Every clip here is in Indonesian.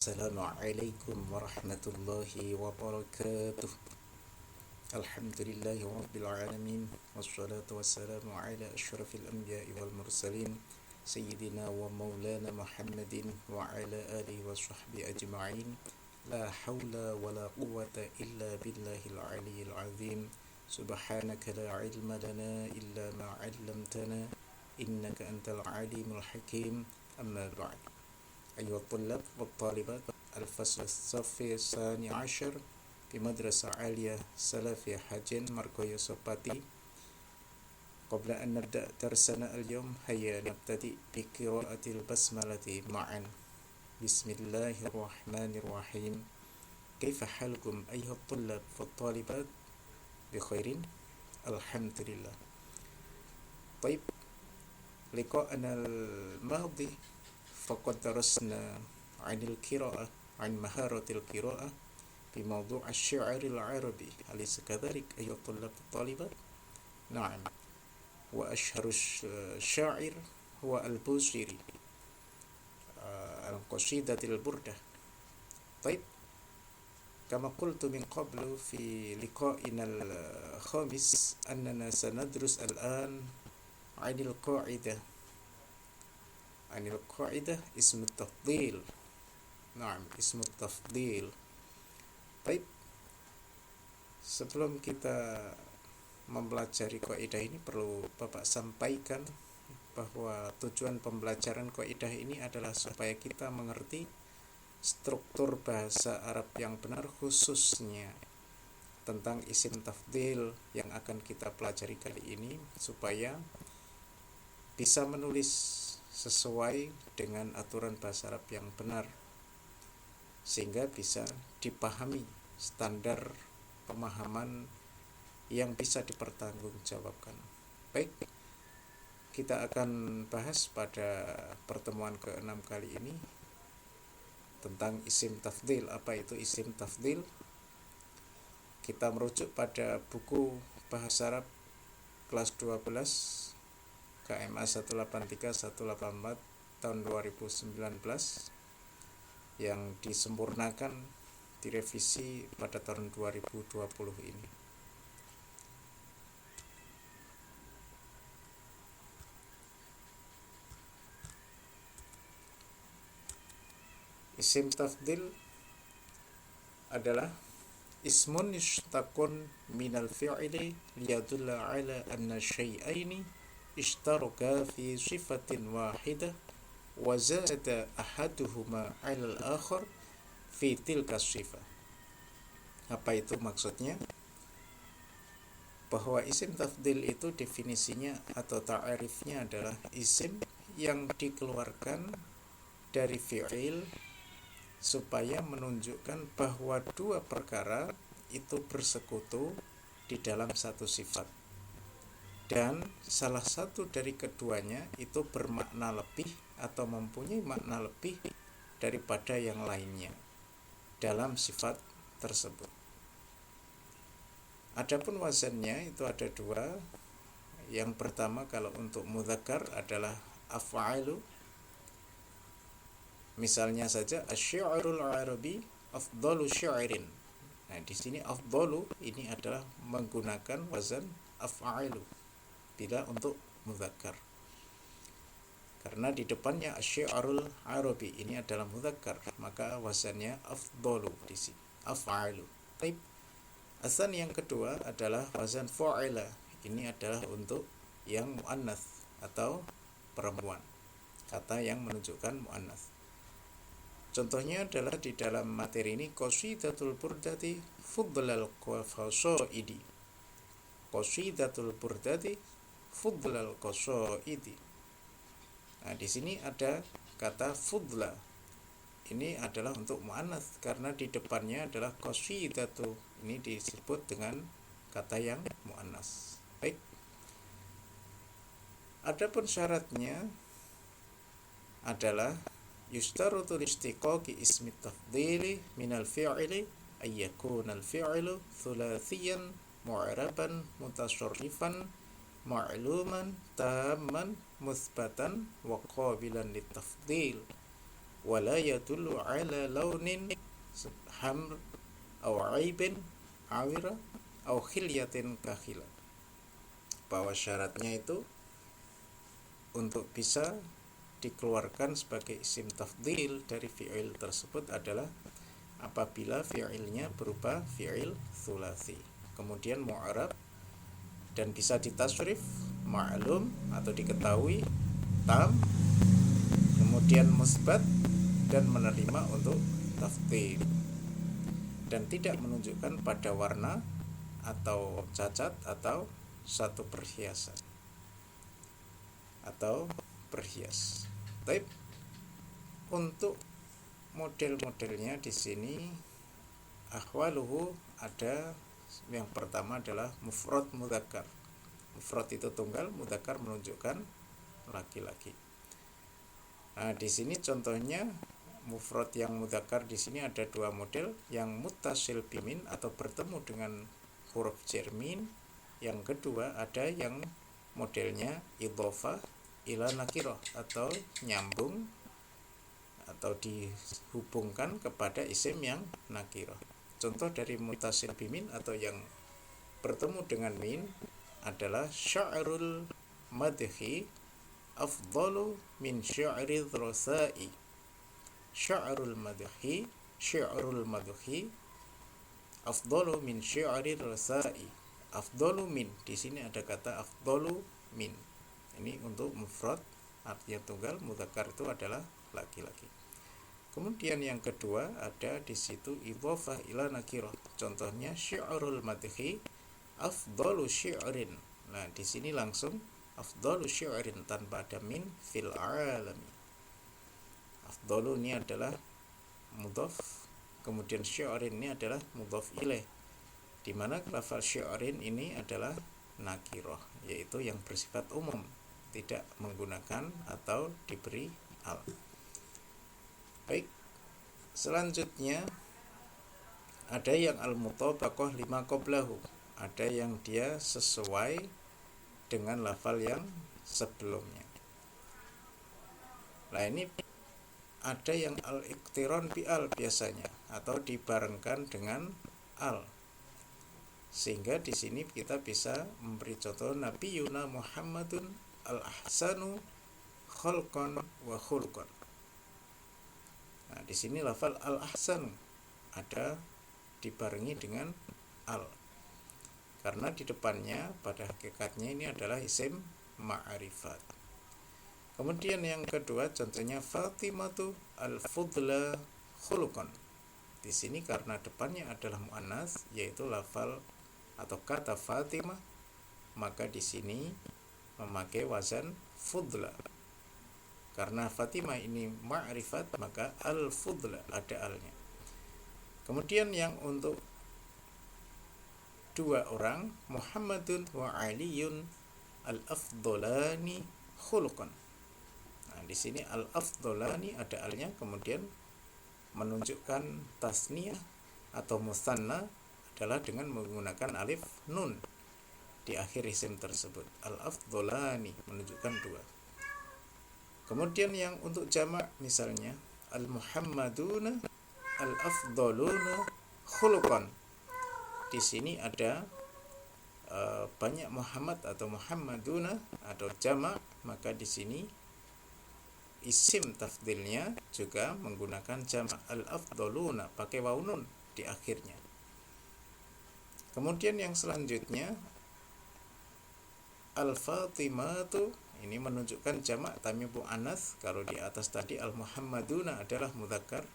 Assalamualaikum warahmatullahi wabarakatuh. Alhamdulillahi rabbil alamin. Wassalatu wassalamu ala asyrafil anbiya'i wal mursalin Sayyidina wa maulana Muhammadin wa ala alihi wa sahbihi ajma'in. La hawla wa la quwwata illa billahil aliyyil azim. Subhanaka la ilma lana illa ma 'allamtana innaka antal alimul hakim. Amma ba'd. أيها الطلاب والطالبات، الفصل الصف الثاني عشر في مدرسة عالية سلفية حاجين مركوية سوباتي. قبل أن نبدأ درسنا اليوم هيا نبتدئ بقراءة البسملة معا. بسم الله الرحمن الرحيم. كيف حالكم أيها الطلاب والطالبات؟ بخير؟ الحمد لله. طيب، لقاءنا الماضي فقد درسنا عن القراءة، عن مهارة القراءة بموضوع الشعر العربي، أليس كذلك أيها الطلاب والطالبات؟ نعم. وأشهر الشاعر هو البوصيري، القصيدة البردة. طيب، كما قلت من قبل في لقائنا الخامس أننا سندرس الآن عن القاعدة اسم التفضيل. نعم، اسم التفضيل. Baik, sebelum kita mempelajari kaidah ini perlu Bapak sampaikan bahwa tujuan pembelajaran kaidah ini adalah supaya kita mengerti struktur bahasa Arab yang benar, khususnya tentang isim tafdil yang akan kita pelajari kali ini, supaya bisa menulis sesuai dengan aturan bahasa Arab yang benar, sehingga bisa dipahami standar pemahaman yang bisa dipertanggungjawabkan. Baik, kita akan bahas pada pertemuan ke-6 kali ini tentang isim tafdil. Apa itu isim tafdil? Kita merujuk pada buku bahasa Arab kelas 12 KMA 183-184 tahun 2019 yang disempurnakan, direvisi pada tahun 2020 ini. Isim tafdil adalah ismun yushtaqun minal fi'li liyadulla ala anna syai'aini اشتركا في صفة واحدة وزاد أحدهما على الآخر في تلك الصفة. Apa itu maksudnya? Bahwa isim tafdil itu definisinya atau ta'arifnya adalah isim yang dikeluarkan dari fi'il supaya menunjukkan bahwa dua perkara itu bersekutu di dalam satu sifat, dan salah satu dari keduanya itu bermakna lebih atau mempunyai makna lebih daripada yang lainnya dalam sifat tersebut. Adapun wazannya itu ada dua. Yang pertama, kalau untuk mudzakkar adalah af'alu. Misalnya saja asy-syi'rul arabi afdalu syi'rin. Nah, di sini afdalu ini adalah menggunakan wazan af'alu bila untuk mudzakkar, karena di depannya asy-syi'rul arabi ini adalah mudzakkar, maka wazannya afdalu di sini, af'alu. Baik. Azan yang kedua adalah wazan fa'ila. Ini adalah untuk yang muannats atau perempuan, kata yang menunjukkan muannats. Contohnya adalah di dalam materi ini qasidatul burdati fudlal qasaidi. Qasidatul burdati fudlal qasaidi. Nah, di sini ada kata fudla. Ini adalah untuk muannats karena di depannya adalah qasidatu. Ini disebut dengan kata yang muannats. Baik. Adapun syaratnya adalah yushtaratu listiqaqi ismi tafdili minal fi'li ay yakuna al-fi'lu thulathiyan mu'raban mutasarrifan ma'luman tamman muthbatan wa qabilan litafdil. wala yadullu ala launin hamr aw aibin awira aw khilyatin kakhila. Bahwa syaratnya itu untuk bisa dikeluarkan sebagai isim tafdhil dari fi'il tersebut adalah apabila fi'ilnya berupa fi'il tsulasi, kemudian mu'arab dan bisa ditasrif ma'lum atau diketahui, tam, kemudian musbat dan menerima untuk tafdhil, dan tidak menunjukkan pada warna atau cacat atau satu perhiasan atau berhias. Baik, untuk model-modelnya di sini ahwaluhu ada. Yang pertama adalah mufrad mudzakkar. Mufrad itu tunggal, mudzakkar menunjukkan laki-laki. Nah, di sini contohnya mufrad yang mudzakkar di sini ada dua model, yang muttasil bimin atau bertemu dengan huruf jermin. Yang kedua ada yang modelnya idhofah ila nakirah atau nyambung atau dihubungkan kepada isim yang nakirah. Contoh dari muttasil bimin atau yang bertemu dengan min adalah sya'rul madhi afdalu min sya'ri rasai. Sya'rul madhi afdalu min sya'ri rasai. Afdalu min, di sini ada kata afdalu min. Ini untuk mufrad artinya tunggal, mudzakkar itu adalah laki-laki. Kemudian yang kedua ada di situ idhofah ila nakirah. Contohnya syi'rul madhi afdalu syi'rin. Nah, di sini langsung afdalu syi'rin tanpa ada min fil alami. Afdalu ini adalah mudhaf, kemudian syi'rin ini adalah mudhaf ilaih, di mana lafal syi'rin ini adalah nakirah, yaitu yang bersifat umum, tidak menggunakan atau diberi al. Baik, selanjutnya ada yang al-mutabaqah lima qablahu, ada yang dia sesuai dengan lafal yang sebelumnya. Nah, ini ada yang al-iqtiran bi al biasanya, atau dibarengkan dengan al. Sehingga di sini kita bisa memberi contoh Nabiyuna Muhammadun al-ahsanu khalqan wa khulqan. Nah, di sini lafal al-ahsan ada dibarengi dengan al, karena di depannya pada hakikatnya ini adalah isim ma'rifat. Kemudian yang kedua contohnya Fatimatu al-fudla khuluqan. Di sini karena depannya adalah muannas, yaitu lafal atau kata Fatimah, maka di sini memakai wazan fudla. Karena Fatimah ini ma'rifat, maka al-fudla ada alnya. Kemudian yang untuk dua orang, Muhammadun wa Aliyun al-afdolani khuluqan. Nah, di sini al-afdolani ada alnya, kemudian menunjukkan tasniyah atau musanna adalah dengan menggunakan alif nun di akhir isim tersebut. Al-afdolani menunjukkan dua. Kemudian yang untuk jamak misalnya al-muhammaduna al-afdaluna khuluqan. Di sini ada banyak Muhammad atau Muhammaduna atau jamak, maka di sini isim tafdilnya juga menggunakan jamak al-afdaluna pakai waw nun di akhirnya. Kemudian yang selanjutnya al-fatimatu, ini menunjukkan jamak tamyiz anas. Kalau di atas tadi al-muhammaduna adalah mudzakkar,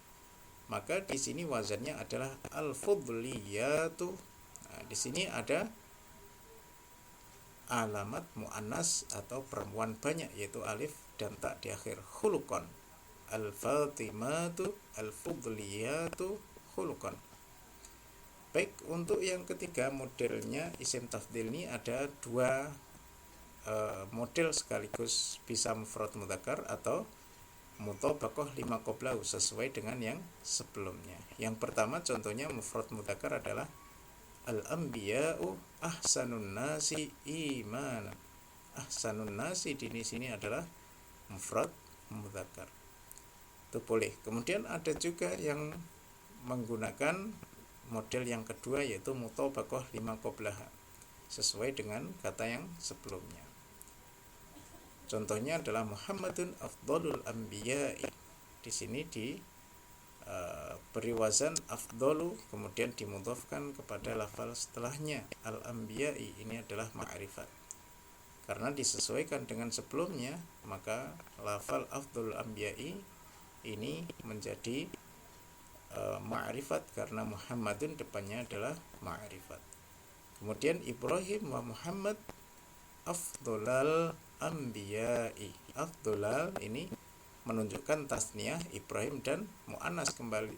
maka di sini wazannya adalah al-fudliyatu. Nah, di sini ada alamat muannas atau perempuan banyak, yaitu alif dan ta di akhir, khuluqan. Al-fatimatu al-fudliyatu khuluqan. Baik, untuk yang ketiga modelnya isim tafdil ini ada dua model sekaligus, bisa mufrad mudzakkar atau mutabaqah lima qablahu sesuai dengan yang sebelumnya. Yang pertama contohnya mufrad mudzakkar adalah al-anbiya'u ahsanun nasi imanan. Ahsanun nasi di sini adalah mufrad mudzakkar. itu boleh. Kemudian ada juga yang menggunakan model yang kedua, yaitu mutabaqah lima qablaha, sesuai dengan kata yang sebelumnya. Contohnya adalah Muhammadun afdalul anbiya'i. Di sini beri wazan afdalu, kemudian dimudhafkan kepada lafal setelahnya al-anbiya'i. Ini adalah ma'rifat. Karena disesuaikan dengan sebelumnya, maka lafal afdalul anbiya'i ini menjadi ma'rifat karena Muhammadun depannya adalah ma'rifat. Kemudian Ibrahim wa Muhammad afdalal anbiya'i. Afdalal ini menunjukkan tasniyah Ibrahim dan muannas kembali,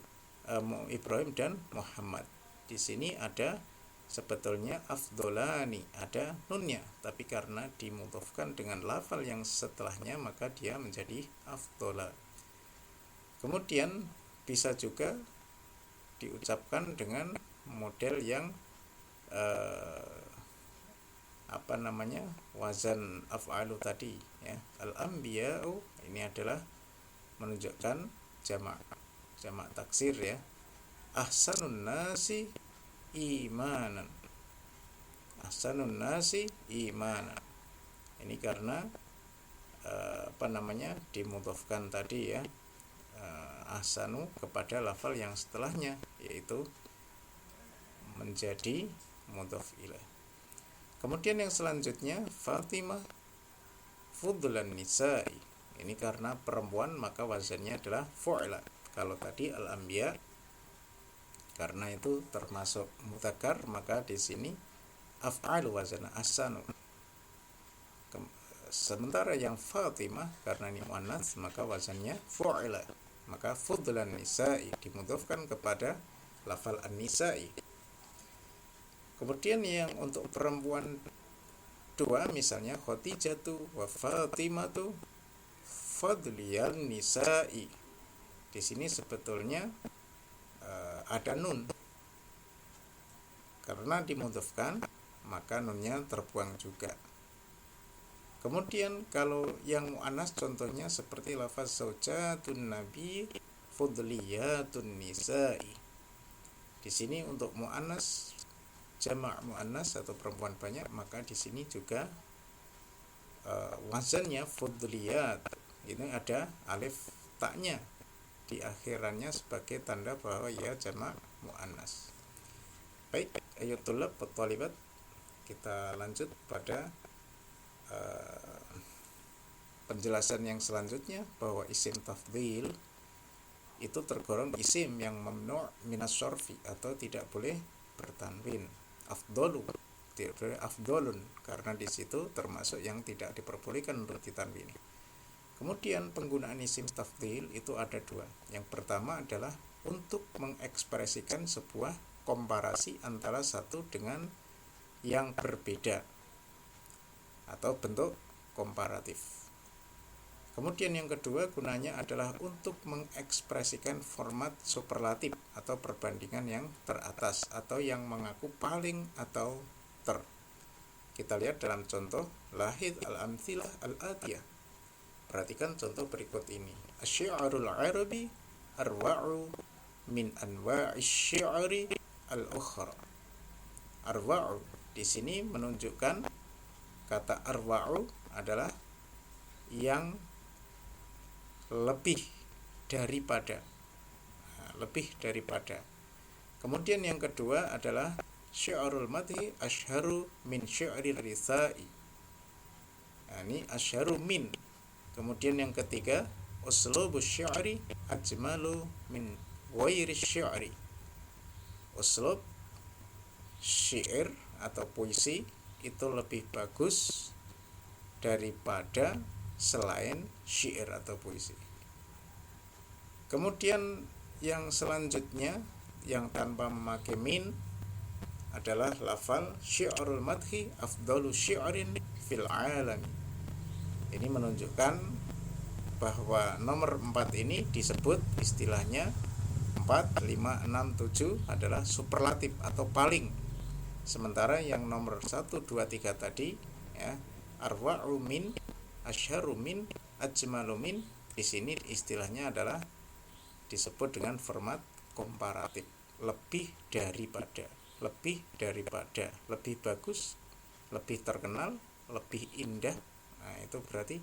Ibrahim dan Muhammad. Di sini ada sebetulnya afdolani, ada nunnya, tapi karena dimudhafkan dengan lafal yang setelahnya maka dia menjadi afdola. Kemudian bisa juga diucapkan dengan model yang wazan af'alu tadi, ya. Al-anbiya'u ini adalah menunjukkan jamak taksir, ya. Ahsanun nasi imanan. Ahsanun nasi imanan. Ini karena dimudhafkan tadi, ya, ahsanu kepada lafal yang setelahnya, yaitu menjadi mudhaf ilaih. Kemudian yang selanjutnya Fatimah fudlan nisa'i. Ini karena perempuan maka wazannya adalah fu'la. Kalau tadi al-anbiya karena itu termasuk mudzakkar, maka di sini af'alu wazana ahsanu. Sementara yang Fatimah karena ini muannats maka wazannya fu'la. Maka fudlan nisa'i dimudhafkan kepada lafal an-nisa'i. Kemudian yang untuk perempuan dua, misalnya Khadijatu wa Fatimatu fadliyan nisa'i. Di sini sebetulnya ada nun. Karena dimudhafkan maka nunnya terbuang juga. Kemudian kalau yang muannas contohnya seperti lafaz zaujatun nabi fudliyatun nisa'i. Di sini untuk muannas, jamak muannas atau perempuan banyak, maka di sini juga wazannya fudliyat. Ini ada alif taknya di akhirannya sebagai tanda bahwa ya jamak muannas. Baik, ayo tulab talibat, kita lanjut pada penjelasan yang selanjutnya, bahwa isim tafdhil itu tergolong isim yang mamnu' minas syarfi atau tidak boleh bertanwin. Afdalu tidak boleh afdalun karena di situ termasuk yang tidak diperbolehkan untuk ditanwin. Kemudian penggunaan isim tafdhil itu ada dua. Yang pertama adalah untuk mengekspresikan sebuah komparasi antara satu dengan yang berbeda atau bentuk komparatif. Kemudian yang kedua gunanya adalah untuk mengekspresikan format superlatif atau perbandingan yang teratas atau yang mengaku paling atau ter. Kita lihat dalam contoh lahid al-amthilah al-atiyah. Perhatikan contoh berikut ini. Asy-syi'rul 'arabi arwa'u min anwa'ish syi'ri al-ukhra. Arwa'u di sini menunjukkan kata arwa'u adalah yang lebih daripada. Lebih daripada. Kemudian yang kedua adalah syi'rul madhi asyharu min syi'ril risa'i. Ini asyharu min. Kemudian yang ketiga, uslubus syi'ri ajmalu min ghairi syi'ri. Uslub syair atau puisi itu lebih bagus daripada selain syair atau puisi. Kemudian yang selanjutnya yang tanpa memakai min adalah lafal syi'rul madhi afdalu syi'rin fil alami. Ini menunjukkan bahwa nomor 4 ini disebut istilahnya 4, 5, 6, 7 adalah superlatif atau paling. Sementara yang nomor 1, 2, 3 tadi, ya, arwa'u min, asyharu min, ajmalu min, di sini istilahnya adalah disebut dengan format komparatif. Lebih daripada, lebih bagus, lebih terkenal, lebih indah. Nah, itu berarti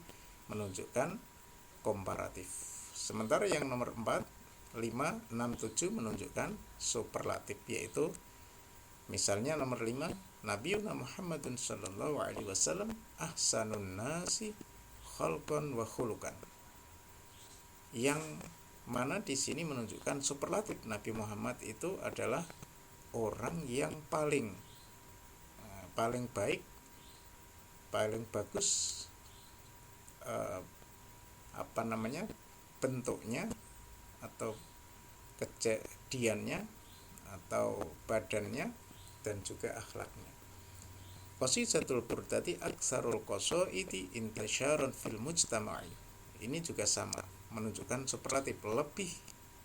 menunjukkan komparatif. Sementara yang nomor 4, 5, 6, 7 menunjukkan superlatif, yaitu misalnya nomor 5, Nabiuna Muhammadun sallallahu alaihi wasallam ahsanun nasi khalqan wa khuluqan. Yang mana di sini menunjukkan superlatif. Nabi Muhammad itu adalah orang yang paling baik, paling bagus bentuknya atau kejadiannya atau badannya dan juga akhlaknya. Qasidatul Burdati aksarul qasaidi intasyaran fil mujtama'i. Ini juga sama, menunjukkan superlatif, lebih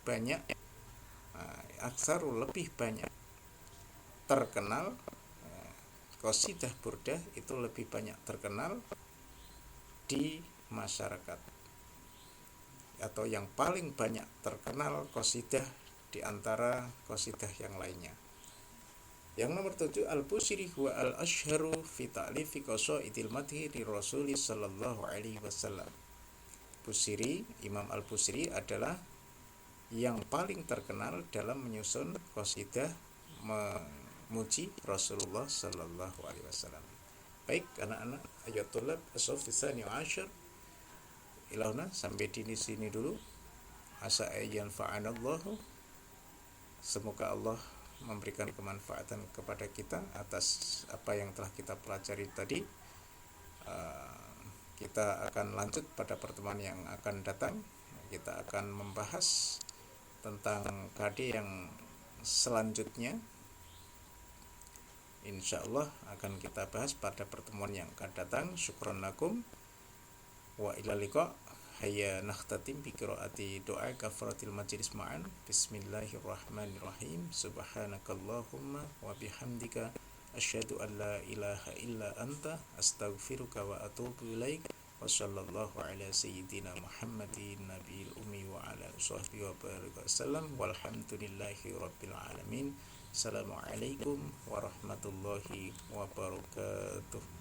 banyak, aksarul lebih banyak terkenal. Qasidah Burdah itu lebih banyak terkenal di masyarakat, atau yang paling banyak terkenal qasidah di antara qasidah yang lainnya. Yang nomor 7, Al-Busiri huwa al-ashharu fi ta'lifi qasaidil madhi li Rasul sallallahu alaihi wasallam. Busiri, Imam Al-Busiri adalah yang paling terkenal dalam menyusun qasidah memuji Rasulullah sallallahu alaihi wasallam. Baik anak-anak, ayat tulab as-saf tsani ashar ilahuna, sampai di sini dulu. Asa ayyan fa'anallahu, semoga Allah memberikan kemanfaatan kepada kita atas apa yang telah kita pelajari tadi. Kita akan lanjut pada pertemuan yang akan datang. Kita akan membahas tentang KD yang selanjutnya. Insyaallah akan kita bahas pada pertemuan yang akan datang. Syukran lakum wa ila liqa. Hayya nakhtatim bi qiraati doa kafaratil majlis ma'an. Bismillahirrahmanirrahim. Subhanakallahumma wa bihamdika asyhadu an la ilaha illa anta astaghfiruka wa atubu ilaik. Wa sallallahu ala sayyidina Muhammadin nabiyil ummi wa ala sahbihi wa baraka wasallam. Walhamdulillahi rabbil alamin. Assalamualaikum warahmatullahi wabarakatuh.